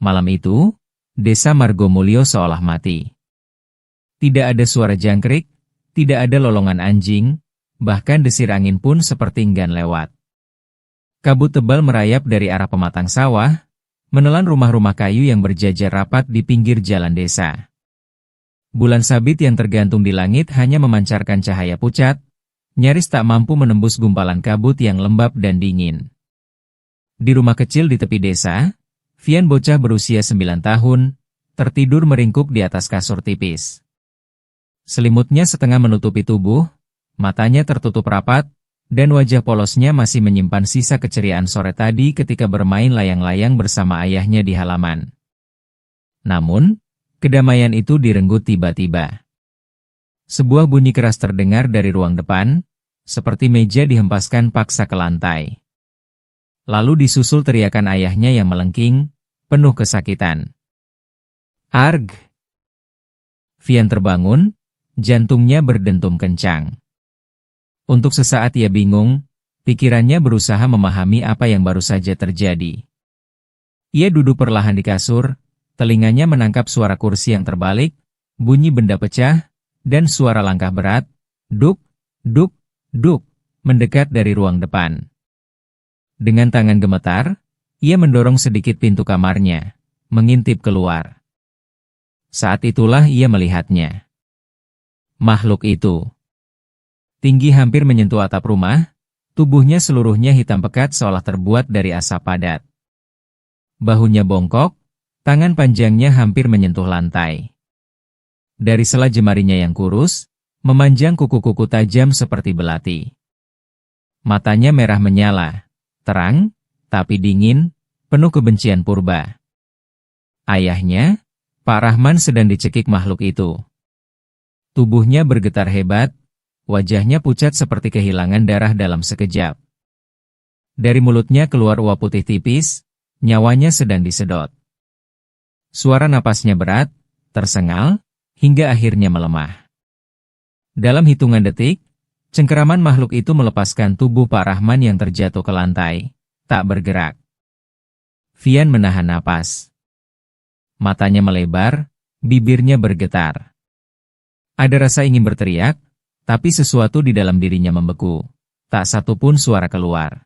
Malam itu, desa Margomulyo seolah mati. Tidak ada suara jangkrik, tidak ada lolongan anjing, bahkan desir angin pun seperti enggan lewat. Kabut tebal merayap dari arah pematang sawah, menelan rumah-rumah kayu yang berjajar rapat di pinggir jalan desa. Bulan sabit yang tergantung di langit hanya memancarkan cahaya pucat, nyaris tak mampu menembus gumpalan kabut yang lembab dan dingin. Di rumah kecil di tepi desa, Vian bocah berusia 9 tahun, tertidur meringkuk di atas kasur tipis. Selimutnya setengah menutupi tubuh, matanya tertutup rapat, dan wajah polosnya masih menyimpan sisa keceriaan sore tadi ketika bermain layang-layang bersama ayahnya di halaman. Namun, kedamaian itu direnggut tiba-tiba. Sebuah bunyi keras terdengar dari ruang depan, seperti meja dihempaskan paksa ke lantai. Lalu disusul teriakan ayahnya yang melengking, penuh kesakitan. "Arg!" Vian terbangun, jantungnya berdentum kencang. Untuk sesaat ia bingung, pikirannya berusaha memahami apa yang baru saja terjadi. Ia duduk perlahan di kasur, telinganya menangkap suara kursi yang terbalik, bunyi benda pecah, dan suara langkah berat, duk, duk, duk, mendekat dari ruang depan. Dengan tangan gemetar, ia mendorong sedikit pintu kamarnya, mengintip keluar. Saat itulah ia melihatnya. Makhluk itu tinggi hampir menyentuh atap rumah, tubuhnya seluruhnya hitam pekat seolah terbuat dari asap padat. Bahunya bongkok, tangan panjangnya hampir menyentuh lantai. Dari sela jemarinya yang kurus, memanjang kuku-kuku tajam seperti belati. Matanya merah menyala, terang, tapi dingin, penuh kebencian purba. Ayahnya, Pak Rahman, sedang dicekik makhluk itu. Tubuhnya bergetar hebat, wajahnya pucat seperti kehilangan darah dalam sekejap. Dari mulutnya keluar uap putih tipis, nyawanya sedang disedot. Suara napasnya berat, tersengal, hingga akhirnya melemah. Dalam hitungan detik, cengkeraman makhluk itu melepaskan tubuh Pak Rahman yang terjatuh ke lantai, tak bergerak. Vian menahan napas. Matanya melebar, bibirnya bergetar. Ada rasa ingin berteriak, tapi sesuatu di dalam dirinya membeku. Tak satu pun suara keluar.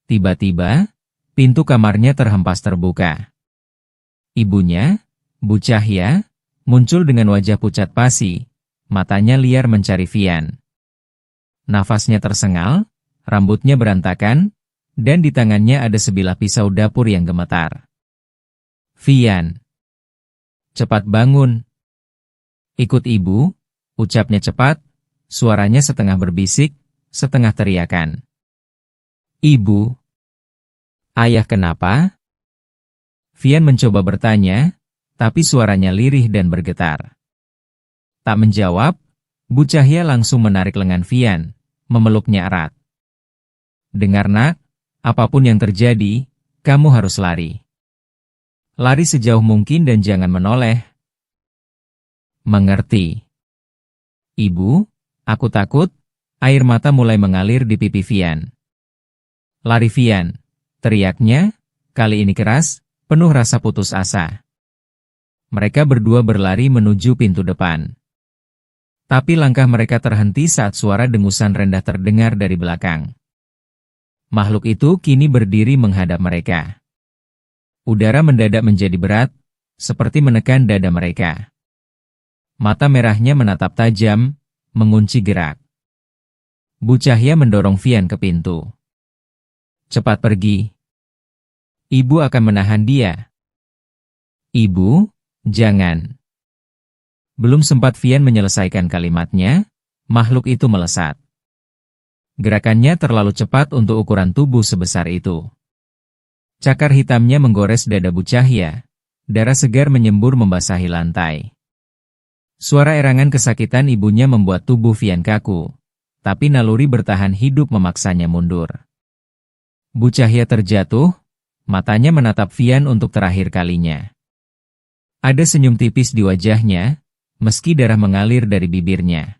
Tiba-tiba, pintu kamarnya terhempas terbuka. Ibunya, Bu Cahya, muncul dengan wajah pucat pasi, matanya liar mencari Vian. Nafasnya tersengal, rambutnya berantakan, dan di tangannya ada sebilah pisau dapur yang gemetar. "Vian, cepat bangun. Ikut ibu," ucapnya cepat, suaranya setengah berbisik, setengah teriakan. "Ibu." "Ayah kenapa?" Vian mencoba bertanya, tapi suaranya lirih dan bergetar. Tak menjawab, Bu Cahya langsung menarik lengan Vian, memeluknya erat. "Dengar nak, apapun yang terjadi, kamu harus lari. Lari sejauh mungkin dan jangan menoleh." "Mengerti." "Ibu, aku takut." Air mata mulai mengalir di pipi Vian. "Lari Vian," teriaknya, kali ini keras, penuh rasa putus asa. Mereka berdua berlari menuju pintu depan. Tapi langkah mereka terhenti saat suara dengusan rendah terdengar dari belakang. Makhluk itu kini berdiri menghadap mereka. Udara mendadak menjadi berat, seperti menekan dada mereka. Mata merahnya menatap tajam, mengunci gerak. Bu Cahya mendorong Vian ke pintu. "Cepat pergi. Ibu akan menahan dia." "Ibu, jangan." Belum sempat Vian menyelesaikan kalimatnya, makhluk itu melesat. Gerakannya terlalu cepat untuk ukuran tubuh sebesar itu. Cakar hitamnya menggores dada Bu Cahya, darah segar menyembur membasahi lantai. Suara erangan kesakitan ibunya membuat tubuh Vian kaku, tapi naluri bertahan hidup memaksanya mundur. Bu Cahya terjatuh, matanya menatap Vian untuk terakhir kalinya. Ada senyum tipis di wajahnya, meski darah mengalir dari bibirnya.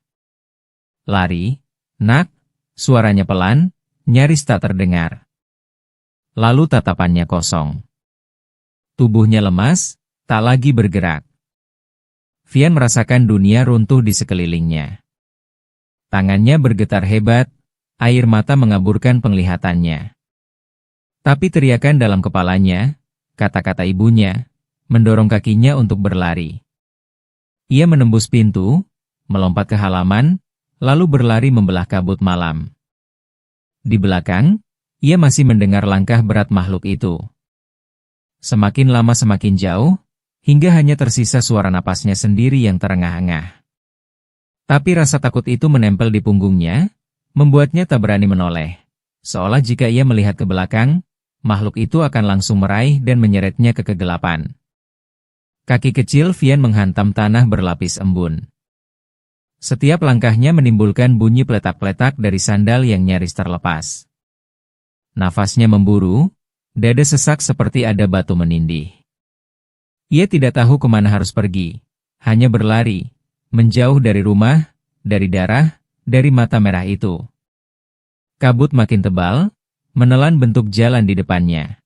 "Lari, nak," suaranya pelan, nyaris tak terdengar. Lalu tatapannya kosong. Tubuhnya lemas, tak lagi bergerak. Vian merasakan dunia runtuh di sekelilingnya. Tangannya bergetar hebat, air mata mengaburkan penglihatannya. Tapi teriakan dalam kepalanya, kata-kata ibunya, mendorong kakinya untuk berlari. Ia menembus pintu, melompat ke halaman, lalu berlari membelah kabut malam. Di belakang, ia masih mendengar langkah berat makhluk itu. Semakin lama semakin jauh, hingga hanya tersisa suara napasnya sendiri yang terengah-engah. Tapi rasa takut itu menempel di punggungnya, membuatnya tak berani menoleh. Seolah jika ia melihat ke belakang, makhluk itu akan langsung meraih dan menyeretnya ke kegelapan. Kaki kecil Vian menghantam tanah berlapis embun. Setiap langkahnya menimbulkan bunyi pletak-pletak dari sandal yang nyaris terlepas. Nafasnya memburu, dada sesak seperti ada batu menindih. Ia tidak tahu kemana harus pergi, hanya berlari, menjauh dari rumah, dari darah, dari mata merah itu. Kabut makin tebal, menelan bentuk jalan di depannya.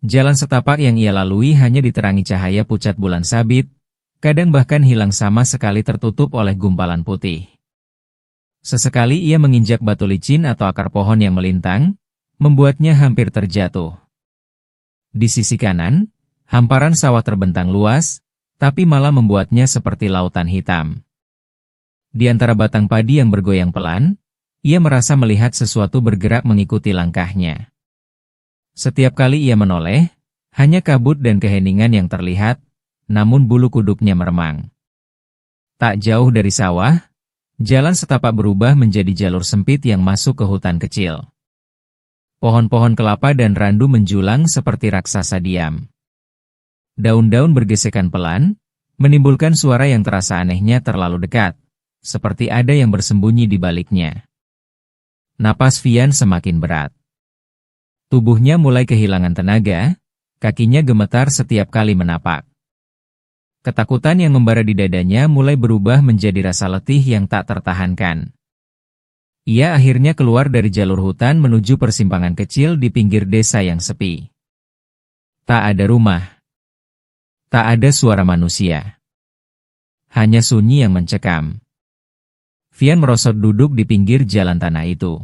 Jalan setapak yang ia lalui hanya diterangi cahaya pucat bulan sabit, kadang bahkan hilang sama sekali tertutup oleh gumpalan putih. Sesekali ia menginjak batu licin atau akar pohon yang melintang, membuatnya hampir terjatuh. Di sisi kanan, hamparan sawah terbentang luas, tapi malah membuatnya seperti lautan hitam. Di antara batang padi yang bergoyang pelan, ia merasa melihat sesuatu bergerak mengikuti langkahnya. Setiap kali ia menoleh, hanya kabut dan keheningan yang terlihat, namun bulu kuduknya meremang. Tak jauh dari sawah, jalan setapak berubah menjadi jalur sempit yang masuk ke hutan kecil. Pohon-pohon kelapa dan randu menjulang seperti raksasa diam. Daun-daun bergesekan pelan, menimbulkan suara yang terasa anehnya terlalu dekat, seperti ada yang bersembunyi di baliknya. Napas Vian semakin berat. Tubuhnya mulai kehilangan tenaga, kakinya gemetar setiap kali menapak. Ketakutan yang membara di dadanya mulai berubah menjadi rasa letih yang tak tertahankan. Ia akhirnya keluar dari jalur hutan menuju persimpangan kecil di pinggir desa yang sepi. Tak ada rumah. Tak ada suara manusia. Hanya sunyi yang mencekam. Vian merosot duduk di pinggir jalan tanah itu.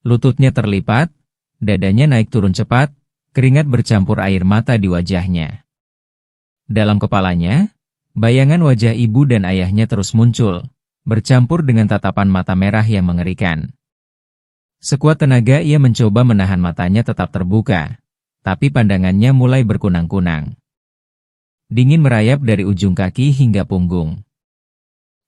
Lututnya terlipat, dadanya naik turun cepat, keringat bercampur air mata di wajahnya. Dalam kepalanya, bayangan wajah ibu dan ayahnya terus muncul, bercampur dengan tatapan mata merah yang mengerikan. Sekuat tenaga ia mencoba menahan matanya tetap terbuka, tapi pandangannya mulai berkunang-kunang. Dingin merayap dari ujung kaki hingga punggung.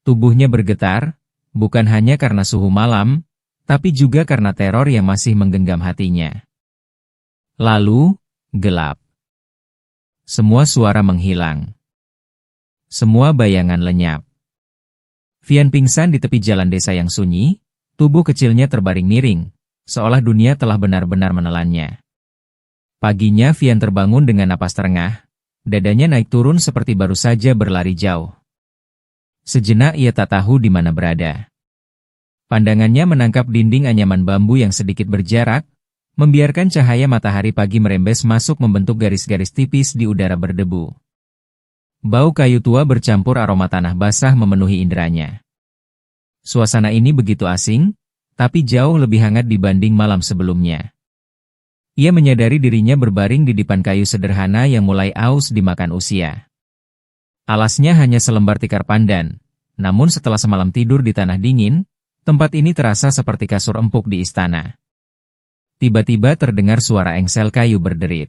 Tubuhnya bergetar, bukan hanya karena suhu malam, tapi juga karena teror yang masih menggenggam hatinya. Lalu, gelap. Semua suara menghilang. Semua bayangan lenyap. Vian pingsan di tepi jalan desa yang sunyi, tubuh kecilnya terbaring miring, seolah dunia telah benar-benar menelannya. Paginya Vian terbangun dengan napas terengah, dadanya naik turun seperti baru saja berlari jauh. Sejenak ia tak tahu di mana berada. Pandangannya menangkap dinding anyaman bambu yang sedikit berjarak, membiarkan cahaya matahari pagi merembes masuk membentuk garis-garis tipis di udara berdebu. Bau kayu tua bercampur aroma tanah basah memenuhi inderanya. Suasana ini begitu asing, tapi jauh lebih hangat dibanding malam sebelumnya. Ia menyadari dirinya berbaring di dipan kayu sederhana yang mulai aus dimakan usia. Alasnya hanya selembar tikar pandan, namun setelah semalam tidur di tanah dingin, tempat ini terasa seperti kasur empuk di istana. Tiba-tiba terdengar suara engsel kayu berderit.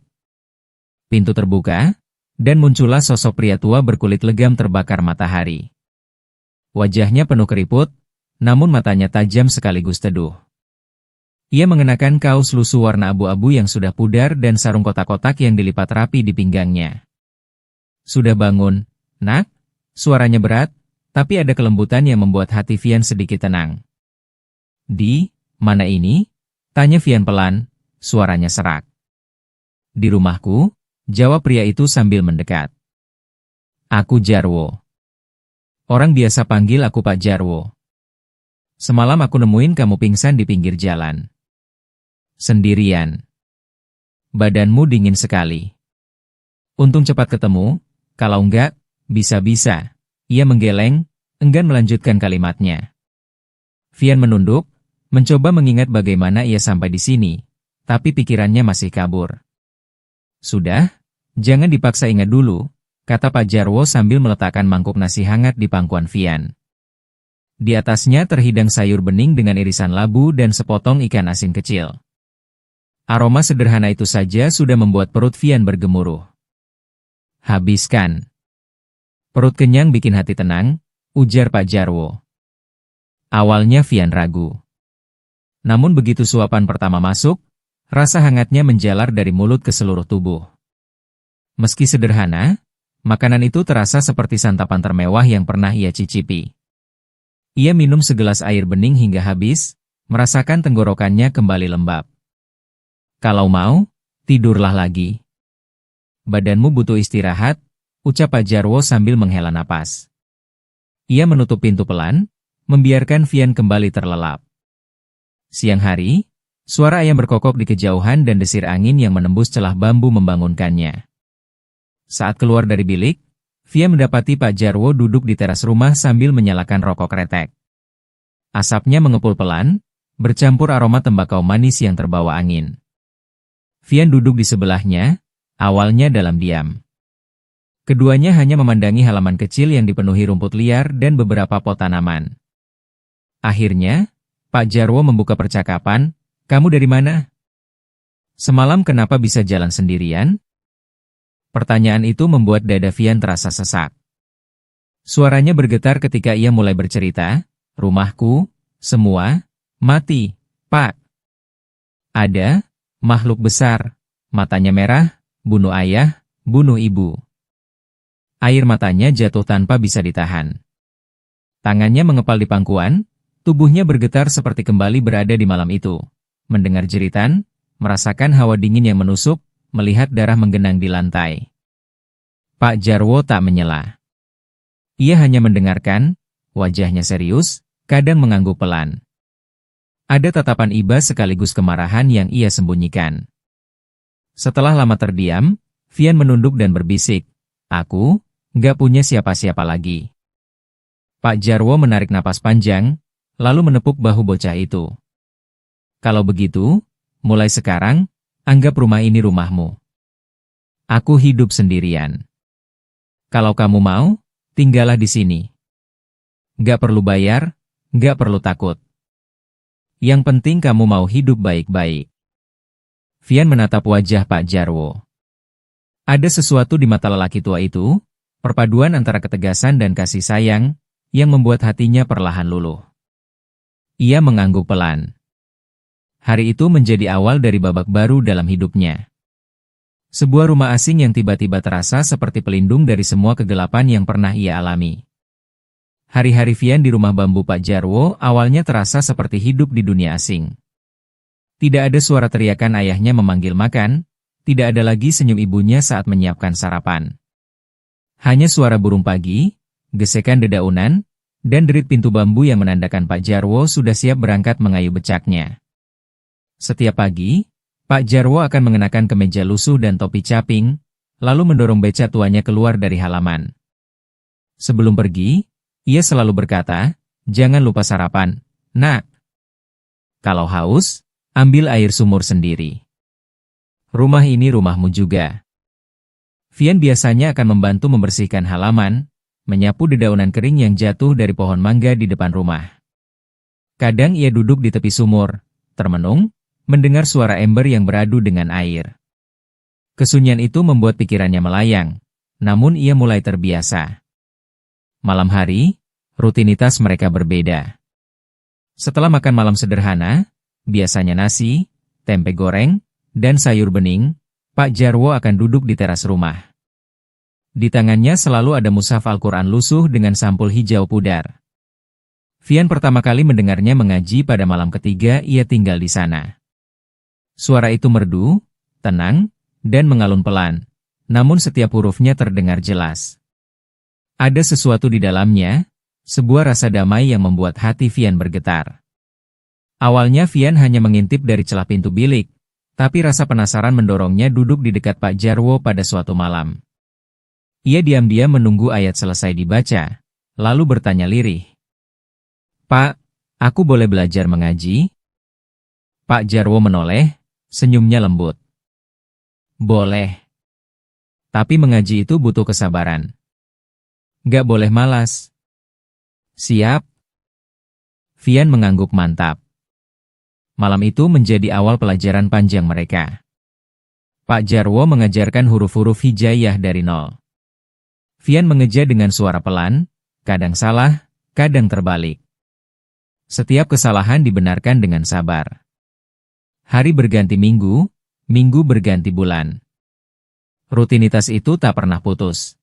Pintu terbuka, dan muncullah sosok pria tua berkulit legam terbakar matahari. Wajahnya penuh keriput, namun matanya tajam sekaligus teduh. Ia mengenakan kaos lusuh warna abu-abu yang sudah pudar dan sarung kotak-kotak yang dilipat rapi di pinggangnya. "Sudah bangun, Nak?" Suaranya berat, tapi ada kelembutan yang membuat hati Vian sedikit tenang. "Di mana ini?" tanya Vian pelan, suaranya serak. "Di rumahku," jawab pria itu sambil mendekat. "Aku Jarwo. Orang biasa panggil aku Pak Jarwo. Semalam aku nemuin kamu pingsan di pinggir jalan. Sendirian. Badanmu dingin sekali." Untung cepat ketemu, kalau enggak, bisa-bisa. Ia menggeleng, enggan melanjutkan kalimatnya. Vian menunduk, mencoba mengingat bagaimana ia sampai di sini, tapi pikirannya masih kabur. Sudah, jangan dipaksa ingat dulu, kata Pak Jarwo sambil meletakkan mangkuk nasi hangat di pangkuan Vian. Di atasnya terhidang sayur bening dengan irisan labu dan sepotong ikan asin kecil. Aroma sederhana itu saja sudah membuat perut Vian bergemuruh. Habiskan. Perut kenyang bikin hati tenang, ujar Pak Jarwo. Awalnya Vian ragu. Namun begitu suapan pertama masuk, rasa hangatnya menjalar dari mulut ke seluruh tubuh. Meski sederhana, makanan itu terasa seperti santapan termewah yang pernah ia cicipi. Ia minum segelas air bening hingga habis, merasakan tenggorokannya kembali lembab. Kalau mau, tidurlah lagi. Badanmu butuh istirahat, ucap Pak Jarwo sambil menghela napas. Ia menutup pintu pelan, membiarkan Vian kembali terlelap. Siang hari, suara ayam berkokok di kejauhan dan desir angin yang menembus celah bambu membangunkannya. Saat keluar dari bilik, Vian mendapati Pak Jarwo duduk di teras rumah sambil menyalakan rokok kretek. Asapnya mengepul pelan, bercampur aroma tembakau manis yang terbawa angin. Vian duduk di sebelahnya, awalnya dalam diam. Keduanya hanya memandangi halaman kecil yang dipenuhi rumput liar dan beberapa pot tanaman. Akhirnya, Pak Jarwo membuka percakapan, "Kamu dari mana? Semalam kenapa bisa jalan sendirian?" Pertanyaan itu membuat dada Vian terasa sesak. Suaranya bergetar ketika ia mulai bercerita, "Rumahku, semua, mati, Pak. Ada makhluk besar, matanya merah, bunuh ayah, bunuh ibu." Air matanya jatuh tanpa bisa ditahan. Tangannya mengepal di pangkuan, tubuhnya bergetar seperti kembali berada di malam itu. Mendengar jeritan, merasakan hawa dingin yang menusuk, melihat darah menggenang di lantai. Pak Jarwo tak menyela. Ia hanya mendengarkan, wajahnya serius, kadang mengangguk pelan. Ada tatapan iba sekaligus kemarahan yang ia sembunyikan. Setelah lama terdiam, Vian menunduk dan berbisik, "Aku nggak punya siapa-siapa lagi." Pak Jarwo menarik napas panjang, lalu menepuk bahu bocah itu. "Kalau begitu, mulai sekarang, anggap rumah ini rumahmu. Aku hidup sendirian. Kalau kamu mau, tinggallah di sini. Gak perlu bayar, gak perlu takut. Yang penting kamu mau hidup baik-baik." Vian menatap wajah Pak Jarwo. Ada sesuatu di mata lelaki tua itu, perpaduan antara ketegasan dan kasih sayang, yang membuat hatinya perlahan luluh. Ia mengangguk pelan. Hari itu menjadi awal dari babak baru dalam hidupnya. Sebuah rumah asing yang tiba-tiba terasa seperti pelindung dari semua kegelapan yang pernah ia alami. Hari-hari Vian di rumah bambu Pak Jarwo awalnya terasa seperti hidup di dunia asing. Tidak ada suara teriakan ayahnya memanggil makan, tidak ada lagi senyum ibunya saat menyiapkan sarapan. Hanya suara burung pagi, gesekan dedaunan, dan derit pintu bambu yang menandakan Pak Jarwo sudah siap berangkat mengayuh becaknya. Setiap pagi, Pak Jarwo akan mengenakan kemeja lusuh dan topi caping, lalu mendorong beca tuanya keluar dari halaman. Sebelum pergi, ia selalu berkata, "Jangan lupa sarapan, Nak. Kalau haus, ambil air sumur sendiri. Rumah ini rumahmu juga." Vian biasanya akan membantu membersihkan halaman, menyapu dedaunan kering yang jatuh dari pohon mangga di depan rumah. Kadang ia duduk di tepi sumur, termenung, mendengar suara ember yang beradu dengan air. Kesunyian itu membuat pikirannya melayang, namun ia mulai terbiasa. Malam hari, rutinitas mereka berbeda. Setelah makan malam sederhana, biasanya nasi, tempe goreng, dan sayur bening, Pak Jarwo akan duduk di teras rumah. Di tangannya selalu ada mushaf Al-Quran lusuh dengan sampul hijau pudar. Vian pertama kali mendengarnya mengaji pada malam ketiga ia tinggal di sana. Suara itu merdu, tenang, dan mengalun pelan, namun setiap hurufnya terdengar jelas. Ada sesuatu di dalamnya, sebuah rasa damai yang membuat hati Vian bergetar. Awalnya Vian hanya mengintip dari celah pintu bilik, tapi rasa penasaran mendorongnya duduk di dekat Pak Jarwo pada suatu malam. Ia diam-diam menunggu ayat selesai dibaca, lalu bertanya lirih. Pak, aku boleh belajar mengaji? Pak Jarwo menoleh, senyumnya lembut. Boleh. Tapi mengaji itu butuh kesabaran. Gak boleh malas. Siap? Vian mengangguk mantap. Malam itu menjadi awal pelajaran panjang mereka. Pak Jarwo mengajarkan huruf-huruf hijaiyah dari nol. Vian mengeja dengan suara pelan, kadang salah, kadang terbalik. Setiap kesalahan dibenarkan dengan sabar. Hari berganti minggu, minggu berganti bulan. Rutinitas itu tak pernah putus.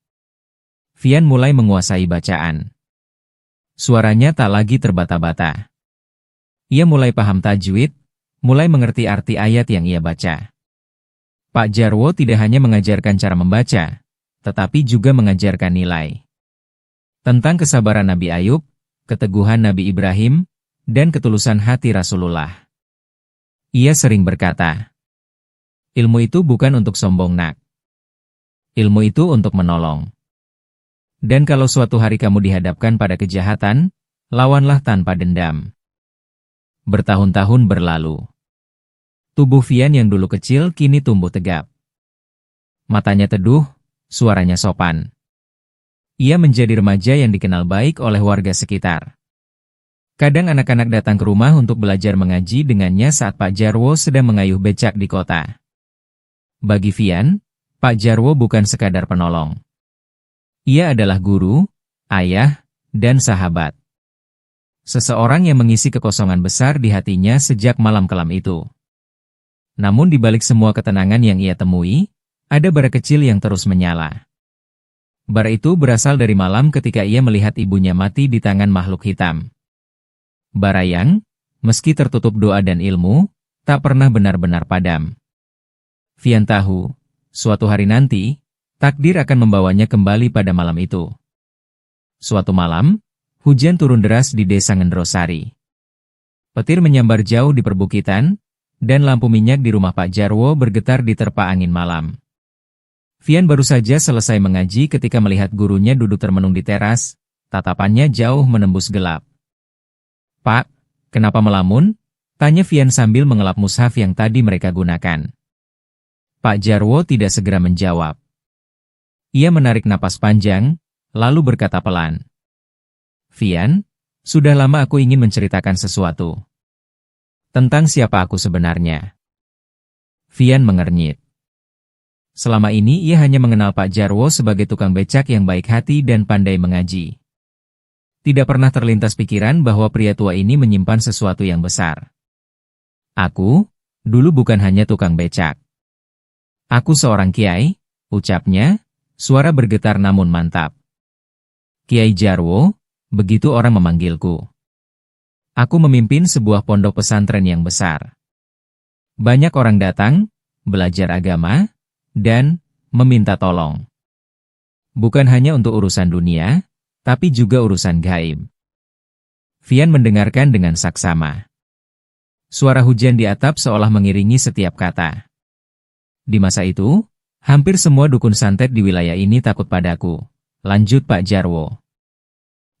Vian mulai menguasai bacaan. Suaranya tak lagi terbata-bata. Ia mulai paham tajwid, mulai mengerti arti ayat yang ia baca. Pak Jarwo tidak hanya mengajarkan cara membaca, tetapi juga mengajarkan nilai. Tentang kesabaran Nabi Ayub, keteguhan Nabi Ibrahim, dan ketulusan hati Rasulullah. Ia sering berkata, ilmu itu bukan untuk sombong nak. Ilmu itu untuk menolong. Dan kalau suatu hari kamu dihadapkan pada kejahatan, lawanlah tanpa dendam. Bertahun-tahun berlalu. Tubuh Vian yang dulu kecil kini tumbuh tegap. Matanya teduh, suaranya sopan. Ia menjadi remaja yang dikenal baik oleh warga sekitar. Kadang anak-anak datang ke rumah untuk belajar mengaji dengannya saat Pak Jarwo sedang mengayuh becak di kota. Bagi Vian, Pak Jarwo bukan sekadar penolong. Ia adalah guru, ayah, dan sahabat. Seseorang yang mengisi kekosongan besar di hatinya sejak malam kelam itu. Namun di balik semua ketenangan yang ia temui, ada bara kecil yang terus menyala. Bara itu berasal dari malam ketika ia melihat ibunya mati di tangan makhluk hitam. Bara yang, meski tertutup doa dan ilmu, tak pernah benar-benar padam. Vian tahu, suatu hari nanti, takdir akan membawanya kembali pada malam itu. Suatu malam, hujan turun deras di desa Ngendrosari. Petir menyambar jauh di perbukitan, dan lampu minyak di rumah Pak Jarwo bergetar diterpa angin malam. Vian baru saja selesai mengaji ketika melihat gurunya duduk termenung di teras, tatapannya jauh menembus gelap. Pak, kenapa melamun? Tanya Vian sambil mengelap mushaf yang tadi mereka gunakan. Pak Jarwo tidak segera menjawab. Ia menarik napas panjang, lalu berkata pelan. Vian, sudah lama aku ingin menceritakan sesuatu. Tentang siapa aku sebenarnya. Vian mengernyit. Selama ini ia hanya mengenal Pak Jarwo sebagai tukang becak yang baik hati dan pandai mengaji. Tidak pernah terlintas pikiran bahwa pria tua ini menyimpan sesuatu yang besar. Aku, dulu bukan hanya tukang becak. Aku seorang kiai, ucapnya, suara bergetar namun mantap. Kiai Jarwo, begitu orang memanggilku. Aku memimpin sebuah pondok pesantren yang besar. Banyak orang datang, belajar agama, dan meminta tolong. Bukan hanya untuk urusan dunia, tapi juga urusan gaib. Vian mendengarkan dengan saksama. Suara hujan di atap seolah mengiringi setiap kata. Di masa itu, hampir semua dukun santet di wilayah ini takut padaku. Lanjut Pak Jarwo.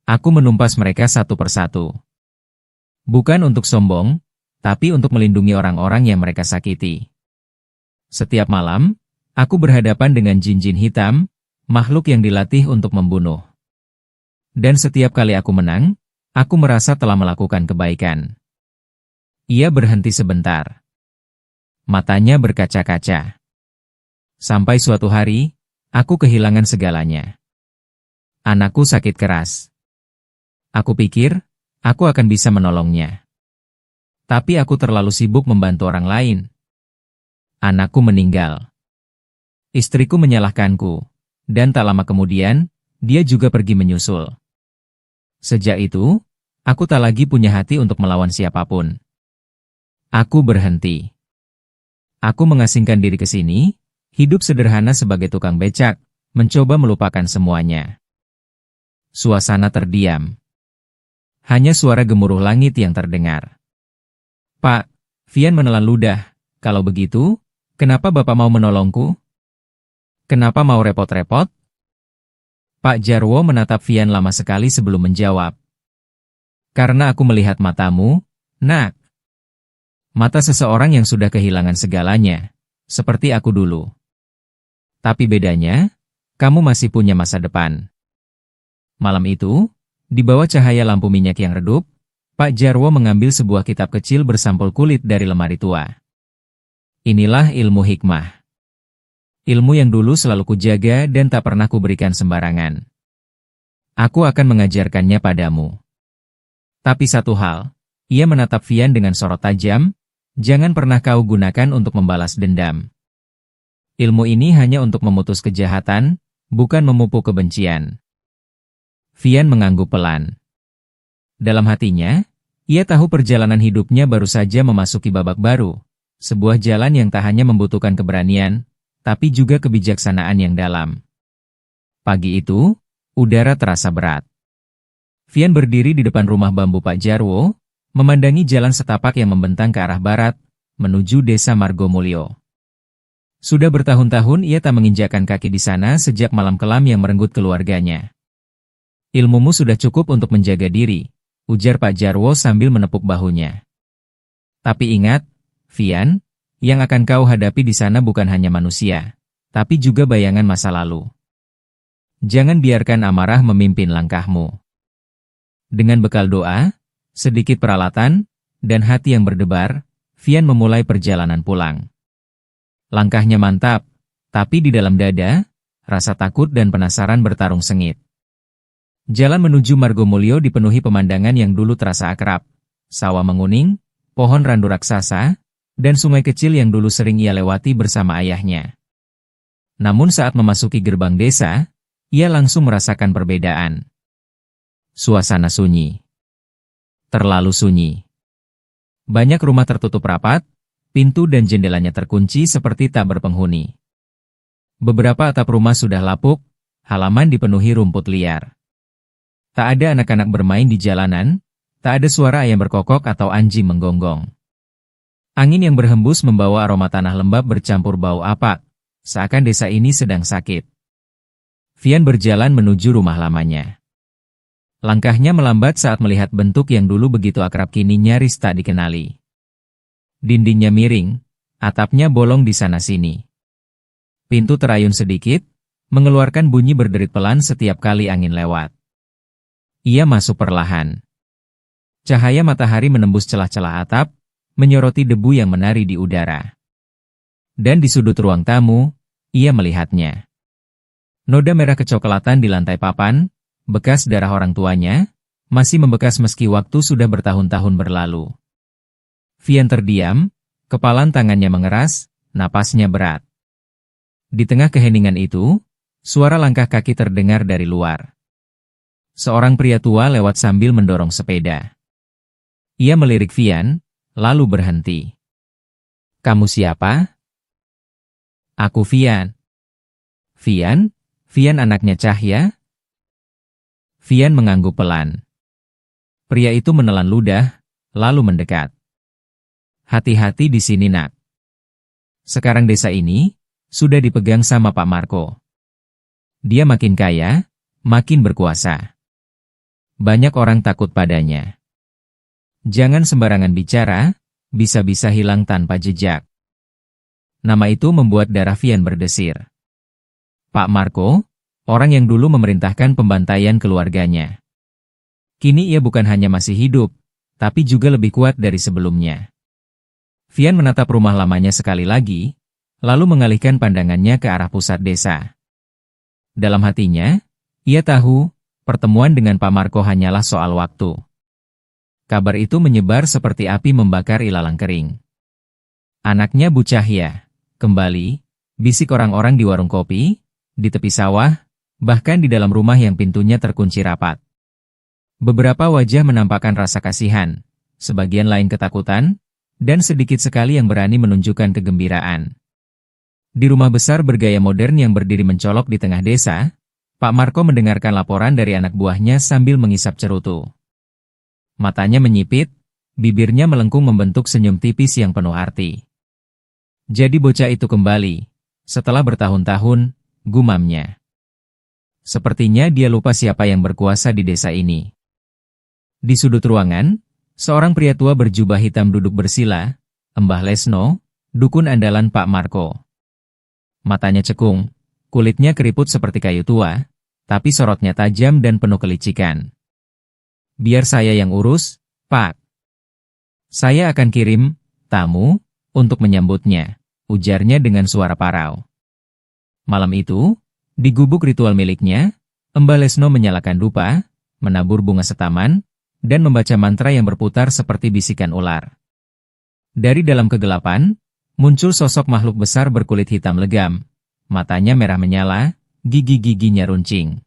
Aku menumpas mereka satu persatu. Bukan untuk sombong, tapi untuk melindungi orang-orang yang mereka sakiti. Setiap malam, aku berhadapan dengan jin-jin hitam, makhluk yang dilatih untuk membunuh. Dan setiap kali aku menang, aku merasa telah melakukan kebaikan. Ia berhenti sebentar. Matanya berkaca-kaca. Sampai suatu hari, aku kehilangan segalanya. Anakku sakit keras. Aku pikir, aku akan bisa menolongnya. Tapi aku terlalu sibuk membantu orang lain. Anakku meninggal. Istriku menyalahkanku, dan tak lama kemudian, dia juga pergi menyusul. Sejak itu, aku tak lagi punya hati untuk melawan siapapun. Aku berhenti. Aku mengasingkan diri ke sini, hidup sederhana sebagai tukang becak, mencoba melupakan semuanya. Suasana terdiam. Hanya suara gemuruh langit yang terdengar. Pak, Vian menelan ludah. Kalau begitu, kenapa Bapak mau menolongku? Kenapa mau repot-repot? Pak Jarwo menatap Vian lama sekali sebelum menjawab. Karena aku melihat matamu, nak. Mata seseorang yang sudah kehilangan segalanya, seperti aku dulu. Tapi bedanya, kamu masih punya masa depan. Malam itu, di bawah cahaya lampu minyak yang redup, Pak Jarwo mengambil sebuah kitab kecil bersampul kulit dari lemari tua. Inilah ilmu hikmah. Ilmu yang dulu selalu kujaga dan tak pernah kuberikan sembarangan. Aku akan mengajarkannya padamu. Tapi satu hal, ia menatap Vian dengan sorot tajam, jangan pernah kau gunakan untuk membalas dendam. Ilmu ini hanya untuk memutus kejahatan, bukan memupuk kebencian. Vian mengangguk pelan. Dalam hatinya, ia tahu perjalanan hidupnya baru saja memasuki babak baru, sebuah jalan yang tak hanya membutuhkan keberanian, tapi juga kebijaksanaan yang dalam. Pagi itu, udara terasa berat. Vian berdiri di depan rumah bambu Pak Jarwo, memandangi jalan setapak yang membentang ke arah barat, menuju desa Margomulyo. Sudah bertahun-tahun ia tak menginjakkan kaki di sana sejak malam kelam yang merenggut keluarganya. Ilmumu sudah cukup untuk menjaga diri, ujar Pak Jarwo sambil menepuk bahunya. Tapi ingat, Vian, yang akan kau hadapi di sana bukan hanya manusia, tapi juga bayangan masa lalu. Jangan biarkan amarah memimpin langkahmu. Dengan bekal doa, sedikit peralatan, dan hati yang berdebar, Vian memulai perjalanan pulang. Langkahnya mantap, tapi di dalam dada, rasa takut dan penasaran bertarung sengit. Jalan menuju Margomulyo dipenuhi pemandangan yang dulu terasa akrab, sawah menguning, pohon randu raksasa, dan sungai kecil yang dulu sering ia lewati bersama ayahnya. Namun saat memasuki gerbang desa, ia langsung merasakan perbedaan. Suasana sunyi. Terlalu sunyi. Banyak rumah tertutup rapat, pintu dan jendelanya terkunci seperti tak berpenghuni. Beberapa atap rumah sudah lapuk, halaman dipenuhi rumput liar. Tak ada anak-anak bermain di jalanan, tak ada suara ayam berkokok atau anjing menggonggong. Angin yang berhembus membawa aroma tanah lembab bercampur bau apak, seakan desa ini sedang sakit. Vian berjalan menuju rumah lamanya. Langkahnya melambat saat melihat bentuk yang dulu begitu akrab kini nyaris tak dikenali. Dindingnya miring, atapnya bolong di sana-sini. Pintu terayun sedikit, mengeluarkan bunyi berderit pelan setiap kali angin lewat. Ia masuk perlahan. Cahaya matahari menembus celah-celah atap, menyoroti debu yang menari di udara. Dan di sudut ruang tamu, ia melihatnya. Noda merah kecoklatan di lantai papan, bekas darah orang tuanya, masih membekas meski waktu sudah bertahun-tahun berlalu. Vian terdiam, kepalan tangannya mengeras, napasnya berat. Di tengah keheningan itu, suara langkah kaki terdengar dari luar. Seorang pria tua lewat sambil mendorong sepeda. Ia melirik Vian, lalu berhenti. Kamu siapa? Aku Vian. Vian? Vian anaknya Cahya? Vian mengangguk pelan. Pria itu menelan ludah, lalu mendekat. Hati-hati di sini nak. Sekarang desa ini, sudah dipegang sama Pak Marco. Dia makin kaya, makin berkuasa. Banyak orang takut padanya. Jangan sembarangan bicara, bisa-bisa hilang tanpa jejak. Nama itu membuat darah Vian berdesir. Pak Marco, orang yang dulu memerintahkan pembantaian keluarganya. Kini ia bukan hanya masih hidup, tapi juga lebih kuat dari sebelumnya. Vian menatap rumah lamanya sekali lagi, lalu mengalihkan pandangannya ke arah pusat desa. Dalam hatinya, ia tahu, pertemuan dengan Pak Marco hanyalah soal waktu. Kabar itu menyebar seperti api membakar ilalang kering. Anaknya Bu Cahya, kembali, bisik orang-orang di warung kopi, di tepi sawah, bahkan di dalam rumah yang pintunya terkunci rapat. Beberapa wajah menampakkan rasa kasihan, sebagian lain ketakutan, dan sedikit sekali yang berani menunjukkan kegembiraan. Di rumah besar bergaya modern yang berdiri mencolok di tengah desa, Pak Marco mendengarkan laporan dari anak buahnya sambil mengisap cerutu. Matanya menyipit, bibirnya melengkung membentuk senyum tipis yang penuh arti. Jadi bocah itu kembali, setelah bertahun-tahun, gumamnya. Sepertinya dia lupa siapa yang berkuasa di desa ini. Di sudut ruangan, seorang pria tua berjubah hitam duduk bersila, Mbah Lesno, dukun andalan Pak Marco. Matanya cekung, kulitnya keriput seperti kayu tua, tapi sorotnya tajam dan penuh kelicikan. Biar saya yang urus, Pak. Saya akan kirim tamu untuk menyambutnya, ujarnya dengan suara parau. Malam itu, di gubuk ritual miliknya, Mbah Lesno menyalakan dupa, menabur bunga setaman, dan membaca mantra yang berputar seperti bisikan ular. Dari dalam kegelapan, muncul sosok makhluk besar berkulit hitam legam. Matanya merah menyala, gigi-giginya runcing.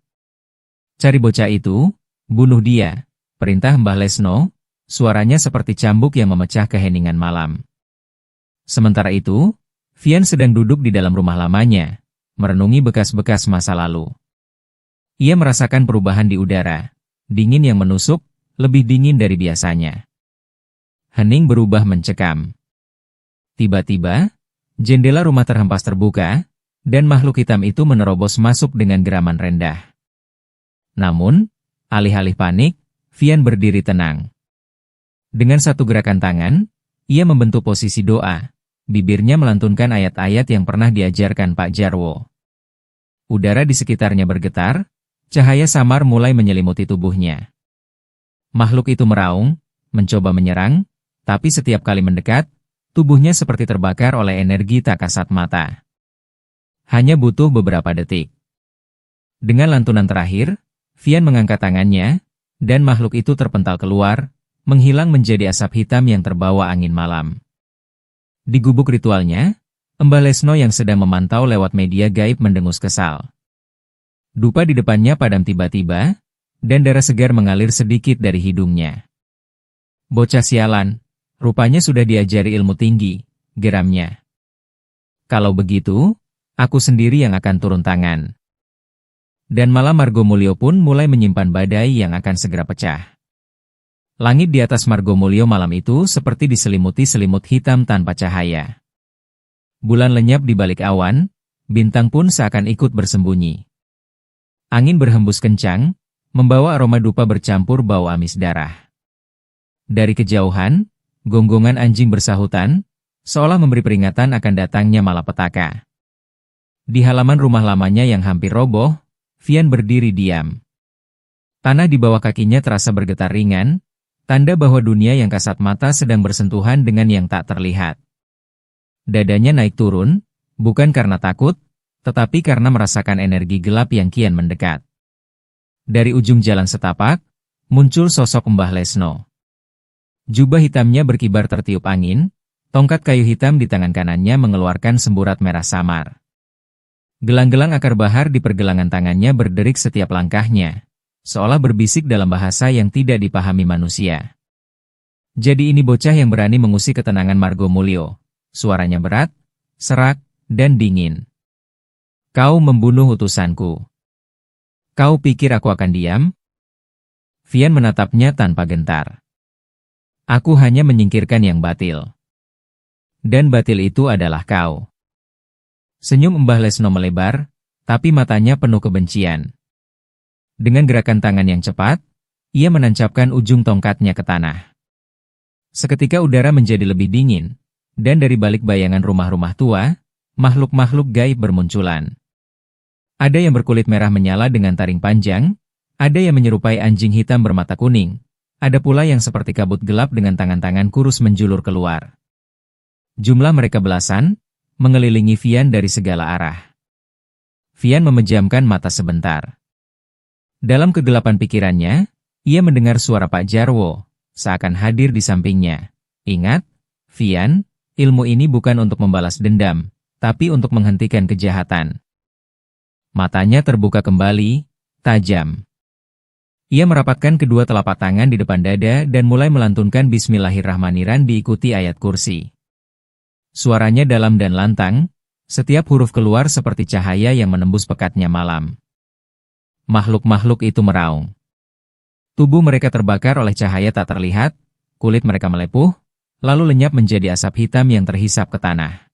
Cari bocah itu, bunuh dia, perintah Mbah Lesno, suaranya seperti cambuk yang memecah keheningan malam. Sementara itu, Vian sedang duduk di dalam rumah lamanya, merenungi bekas-bekas masa lalu. Ia merasakan perubahan di udara, dingin yang menusuk, lebih dingin dari biasanya. Hening berubah mencekam. Tiba-tiba, jendela rumah terhempas terbuka, dan makhluk hitam itu menerobos masuk dengan geraman rendah. Namun, alih-alih panik, Vian berdiri tenang. Dengan satu gerakan tangan, ia membentuk posisi doa, bibirnya melantunkan ayat-ayat yang pernah diajarkan Pak Jarwo. Udara di sekitarnya bergetar, cahaya samar mulai menyelimuti tubuhnya. Makhluk itu meraung, mencoba menyerang, tapi setiap kali mendekat, tubuhnya seperti terbakar oleh energi tak kasat mata. Hanya butuh beberapa detik. Dengan lantunan terakhir, Vian mengangkat tangannya, dan makhluk itu terpental keluar, menghilang menjadi asap hitam yang terbawa angin malam. Di gubuk ritualnya, Mbah Lesno yang sedang memantau lewat media gaib mendengus kesal. Dupa di depannya padam tiba-tiba, dan darah segar mengalir sedikit dari hidungnya. Bocah sialan, rupanya sudah diajari ilmu tinggi, geramnya. Kalau begitu, aku sendiri yang akan turun tangan. Dan malam Margomulyo pun mulai menyimpan badai yang akan segera pecah. Langit di atas Margomulyo malam itu seperti diselimuti selimut hitam tanpa cahaya. Bulan lenyap di balik awan, bintang pun seakan ikut bersembunyi. Angin berhembus kencang, membawa aroma dupa bercampur bau amis darah. Dari kejauhan, gonggongan anjing bersahutan, seolah memberi peringatan akan datangnya malapetaka. Di halaman rumah lamanya yang hampir roboh, Vian berdiri diam. Tanah di bawah kakinya terasa bergetar ringan, tanda bahwa dunia yang kasat mata sedang bersentuhan dengan yang tak terlihat. Dadanya naik turun, bukan karena takut, tetapi karena merasakan energi gelap yang kian mendekat. Dari ujung jalan setapak, muncul sosok Mbah Lesno. Jubah hitamnya berkibar tertiup angin, tongkat kayu hitam di tangan kanannya mengeluarkan semburat merah samar. Gelang-gelang akar bahar di pergelangan tangannya berderik setiap langkahnya, seolah berbisik dalam bahasa yang tidak dipahami manusia. Jadi ini bocah yang berani mengusik ketenangan Margomulyo. Suaranya berat, serak, dan dingin. Kau membunuh utusanku. Kau pikir aku akan diam? Vian menatapnya tanpa gentar. Aku hanya menyingkirkan yang batil. Dan batil itu adalah kau. Senyum Mbah Lesno melebar, tapi matanya penuh kebencian. Dengan gerakan tangan yang cepat, ia menancapkan ujung tongkatnya ke tanah. Seketika udara menjadi lebih dingin, dan dari balik bayangan rumah-rumah tua, makhluk-makhluk gaib bermunculan. Ada yang berkulit merah menyala dengan taring panjang, ada yang menyerupai anjing hitam bermata kuning, ada pula yang seperti kabut gelap dengan tangan-tangan kurus menjulur keluar. Jumlah mereka belasan, mengelilingi Vian dari segala arah. Vian memejamkan mata sebentar. Dalam kegelapan pikirannya, ia mendengar suara Pak Jarwo, seakan hadir di sampingnya. Ingat, Vian, ilmu ini bukan untuk membalas dendam, tapi untuk menghentikan kejahatan. Matanya terbuka kembali, tajam. Ia merapatkan kedua telapak tangan di depan dada dan mulai melantunkan Bismillahirrahmanirrahim diikuti ayat kursi. Suaranya dalam dan lantang, setiap huruf keluar seperti cahaya yang menembus pekatnya malam. Makhluk-makhluk itu meraung. Tubuh mereka terbakar oleh cahaya tak terlihat, kulit mereka melepuh, lalu lenyap menjadi asap hitam yang terhisap ke tanah.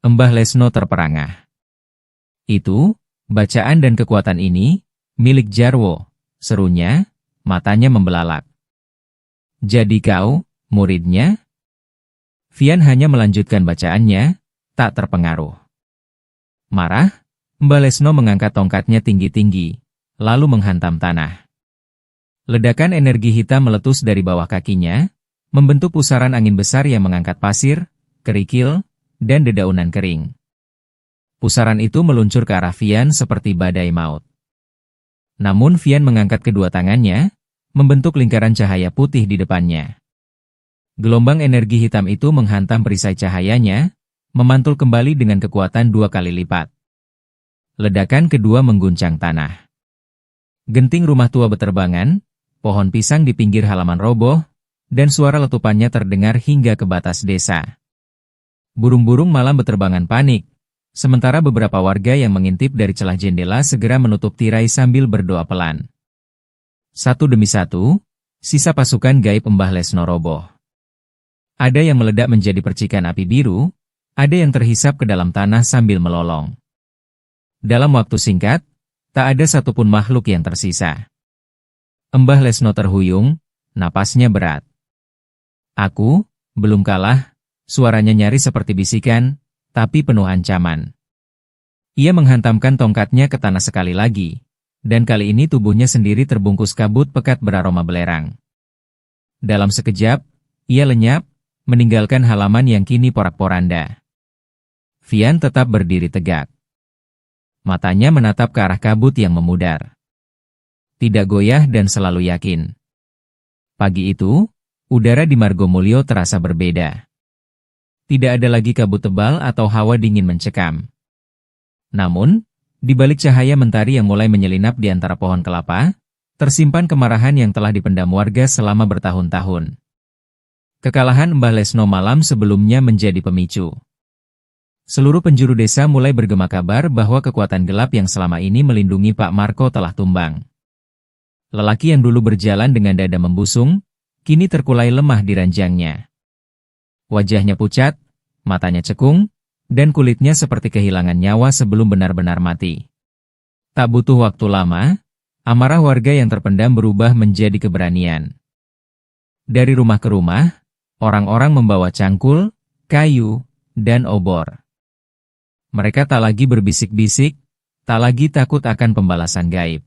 Mbah Lesno terperangah. Itu, Bacaan dan kekuatan ini, milik Jarwo, serunya, matanya membelalak. Jadi kau, muridnya? Vian hanya melanjutkan bacaannya, tak terpengaruh. Marah, Mbah Lesno mengangkat tongkatnya tinggi-tinggi, lalu menghantam tanah. Ledakan energi hitam meletus dari bawah kakinya, membentuk pusaran angin besar yang mengangkat pasir, kerikil, dan dedaunan kering. Pusaran itu meluncur ke arah Vian seperti badai maut. Namun Vian mengangkat kedua tangannya, membentuk lingkaran cahaya putih di depannya. Gelombang energi hitam itu menghantam perisai cahayanya, memantul kembali dengan kekuatan 2 kali lipat. Ledakan kedua mengguncang tanah. Genting rumah tua beterbangan, pohon pisang di pinggir halaman roboh, dan suara letupannya terdengar hingga ke batas desa. Burung-burung malam beterbangan panik, sementara beberapa warga yang mengintip dari celah jendela segera menutup tirai sambil berdoa pelan. Satu demi satu, sisa pasukan gaib Mbah Lesno roboh. Ada yang meledak menjadi percikan api biru, ada yang terhisap ke dalam tanah sambil melolong. Dalam waktu singkat, tak ada satupun makhluk yang tersisa. Mbah Lesno terhuyung, napasnya berat. Aku, belum kalah, suaranya nyaris seperti bisikan, tapi penuh ancaman. Ia menghantamkan tongkatnya ke tanah sekali lagi, dan kali ini tubuhnya sendiri terbungkus kabut pekat beraroma belerang. Dalam sekejap, ia lenyap, meninggalkan halaman yang kini porak-poranda. Vian tetap berdiri tegak. Matanya menatap ke arah kabut yang memudar. Tidak goyah dan selalu yakin. Pagi itu, udara di Margomulyo terasa berbeda. Tidak ada lagi kabut tebal atau hawa dingin mencekam. Namun, di balik cahaya mentari yang mulai menyelinap di antara pohon kelapa, tersimpan kemarahan yang telah dipendam warga selama bertahun-tahun. Kekalahan Mbah Lesno malam sebelumnya menjadi pemicu. Seluruh penjuru desa mulai bergema kabar bahwa kekuatan gelap yang selama ini melindungi Pak Marko telah tumbang. Lelaki yang dulu berjalan dengan dada membusung, kini terkulai lemah di ranjangnya. Wajahnya pucat, matanya cekung, dan kulitnya seperti kehilangan nyawa sebelum benar-benar mati. Tak butuh waktu lama, amarah warga yang terpendam berubah menjadi keberanian. Dari rumah ke rumah, orang-orang membawa cangkul, kayu, dan obor. Mereka tak lagi berbisik-bisik, tak lagi takut akan pembalasan gaib.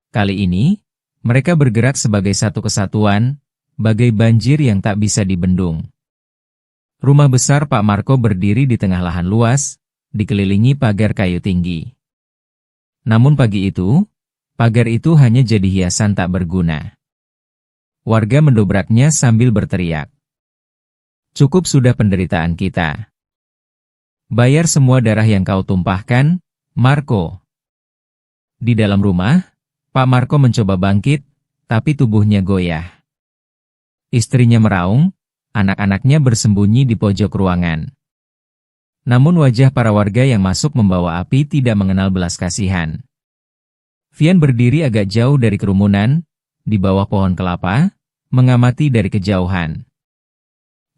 Kali ini, mereka bergerak sebagai satu kesatuan, bagai banjir yang tak bisa dibendung. Rumah besar Pak Marko berdiri di tengah lahan luas, dikelilingi pagar kayu tinggi. Namun pagi itu, pagar itu hanya jadi hiasan tak berguna. Warga mendobraknya sambil berteriak. Cukup sudah penderitaan kita. Bayar semua darah yang kau tumpahkan, Marko. Di dalam rumah, Pak Marko mencoba bangkit, tapi tubuhnya goyah. Istrinya meraung, anak-anaknya bersembunyi di pojok ruangan. Namun wajah para warga yang masuk membawa api tidak mengenal belas kasihan. Vian berdiri agak jauh dari kerumunan, di bawah pohon kelapa, mengamati dari kejauhan.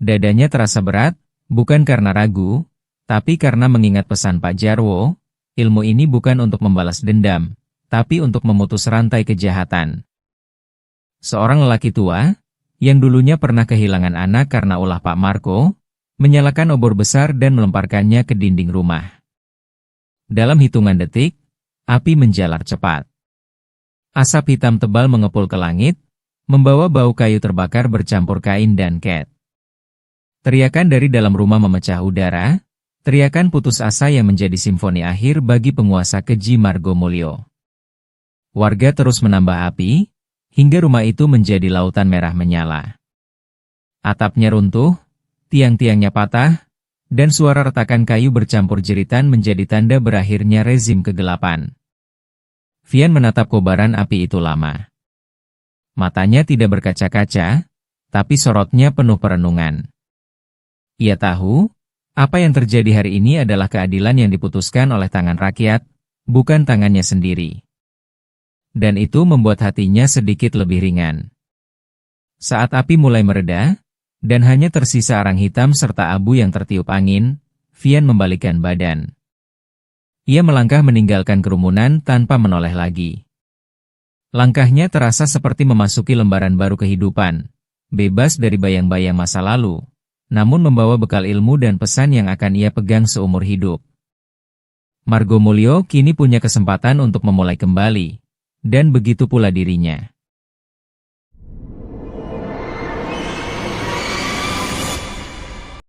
Dadanya terasa berat, bukan karena ragu, tapi karena mengingat pesan Pak Jarwo, ilmu ini bukan untuk membalas dendam, tapi untuk memutus rantai kejahatan. Seorang lelaki tua, yang dulunya pernah kehilangan anak karena ulah Pak Marko, menyalakan obor besar dan melemparkannya ke dinding rumah. Dalam hitungan detik, api menjalar cepat. Asap hitam tebal mengepul ke langit, membawa bau kayu terbakar bercampur kain dan cat. Teriakan dari dalam rumah memecah udara, teriakan putus asa yang menjadi simfoni akhir bagi penguasa keji Margomulyo. Warga terus menambah api, hingga rumah itu menjadi lautan merah menyala. Atapnya runtuh, tiang-tiangnya patah, dan suara retakan kayu bercampur jeritan menjadi tanda berakhirnya rezim kegelapan. Vian menatap kobaran api itu lama. Matanya tidak berkaca-kaca, tapi sorotnya penuh perenungan. Ia tahu, apa yang terjadi hari ini adalah keadilan yang diputuskan oleh tangan rakyat, bukan tangannya sendiri. Dan itu membuat hatinya sedikit lebih ringan. Saat api mulai mereda, dan hanya tersisa arang hitam serta abu yang tertiup angin, Vian membalikkan badan. Ia melangkah meninggalkan kerumunan tanpa menoleh lagi. Langkahnya terasa seperti memasuki lembaran baru kehidupan, bebas dari bayang-bayang masa lalu, namun membawa bekal ilmu dan pesan yang akan ia pegang seumur hidup. Margomulyo kini punya kesempatan untuk memulai kembali, dan begitu pula dirinya.